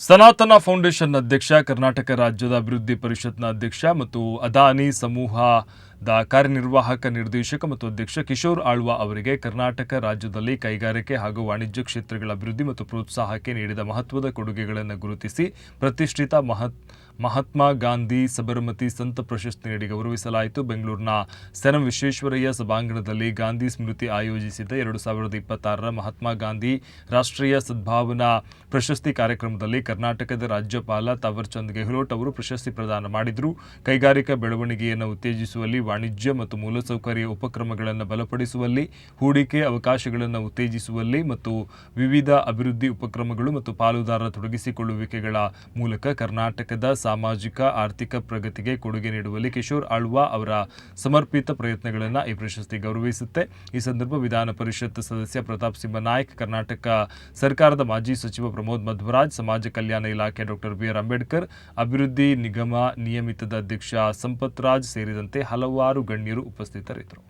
ಸನಾತನ ಫೌಂಡೇಶನ್ ಅಧ್ಯಕ್ಷ, ಕರ್ನಾಟಕ ರಾಜ್ಯದ ಅಭಿವೃದ್ಧಿ ಪರಿಷತ್ನ ಅಧ್ಯಕ್ಷ ಮತ್ತು ಅದಾನಿ ಸಮೂಹದ ಕಾರ್ಯನಿರ್ವಾಹಕ ನಿರ್ದೇಶಕ ಮತ್ತು ಅಧ್ಯಕ್ಷ ಕಿಶೋರ್ ಆಳ್ವಾ ಅವರಿಗೆ ಕರ್ನಾಟಕ ರಾಜ್ಯದಲ್ಲಿ ಕೈಗಾರಿಕೆ ಹಾಗೂ ವಾಣಿಜ್ಯ ಕ್ಷೇತ್ರಗಳ ಅಭಿವೃದ್ಧಿ ಮತ್ತು ಪ್ರೋತ್ಸಾಹಕ್ಕೆ ನೀಡಿದ ಮಹತ್ವದ ಕೊಡುಗೆಗಳನ್ನು ಗುರುತಿಸಿ ಪ್ರತಿಷ್ಠಿತ ಮಹಾತ್ಮ ಗಾಂಧಿ ಸಬರಮತಿ ಸಂತ ಪ್ರಶಸ್ತಿ ನೀಡಿ ಗೌರವಿಸಲಾಯಿತು. ಬೆಂಗಳೂರಿನ ಸೆಂ ವಿಶ್ವೇಶ್ವರಯ್ಯ ಸಭಾಂಗಣದಲ್ಲಿ ಗಾಂಧಿ ಸ್ಮೃತಿ ಆಯೋಜಿಸಿದ್ದ 2026ರ ಮಹಾತ್ಮ ಗಾಂಧಿ ರಾಷ್ಟ್ರೀಯ ಸದ್ಭಾವನಾ ಪ್ರಶಸ್ತಿ ಕಾರ್ಯಕ್ರಮದಲ್ಲಿ ಕರ್ನಾಟಕದ ರಾಜ್ಯಪಾಲ ತಾವರ್ಚಂದ್ ಗೆಹ್ಲೋಟ್ ಅವರು ಪ್ರಶಸ್ತಿ ಪ್ರದಾನ ಮಾಡಿದರು. ಕೈಗಾರಿಕಾ ಬೆಳವಣಿಗೆಯನ್ನು ಉತ್ತೇಜಿಸುವಲ್ಲಿ, ವಾಣಿಜ್ಯ ಮತ್ತು ಮೂಲಸೌಕರ್ಯ ಉಪಕ್ರಮಗಳನ್ನು ಬಲಪಡಿಸುವಲ್ಲಿ, ಹೂಡಿಕೆ ಅವಕಾಶಗಳನ್ನು ಉತ್ತೇಜಿಸುವಲ್ಲಿ ಮತ್ತು ವಿವಿಧ ಅಭಿವೃದ್ಧಿ ಉಪಕ್ರಮಗಳು ಮತ್ತು ಪಾಲುದಾರರ ತೊಡಗಿಸಿಕೊಳ್ಳುವಿಕೆಗಳ ಮೂಲಕ ಕರ್ನಾಟಕದ ಸಾಮಾಜಿಕ ಆರ್ಥಿಕ ಪ್ರಗತಿಗೆ ಕೊಡುಗೆ ನೀಡುವಲ್ಲಿ ಕಿಶೋರ್ ಆಳ್ವಾ ಅವರ ಸಮರ್ಪಿತ ಪ್ರಯತ್ನಗಳನ್ನು ಈ ಪ್ರಶಸ್ತಿ ಗೌರವಿಸುತ್ತೆ. ಈ ಸಂದರ್ಭ ವಿಧಾನ ಪರಿಷತ್ ಸದಸ್ಯ ಪ್ರತಾಪ್ ಸಿಂಹ ನಾಯ್ಕ್, ಕರ್ನಾಟಕ ಸರ್ಕಾರದ ಮಾಜಿ ಸಚಿವ ಪ್ರಮೋದ್ ಮಧ್ವರಾಜ್, ಸಮಾಜ ಕಲ್ಯಾಣ ಇಲಾಖೆ ಡಾಕ್ಟರ್ ಬಿ.ಆರ್. ಅಂಬೇಡ್ಕರ್, ಅಭಿವೃದ್ಧಿ ನಿಗಮ ನಿಯಮಿತದ ಅಧ್ಯಕ್ಷ ಸಂಪತ್ ರಾಜ್ ಸೇರಿದಂತೆ ಹಲವಾರು ಗಣ್ಯರು ಉಪಸ್ಥಿತರಿದ್ದರು.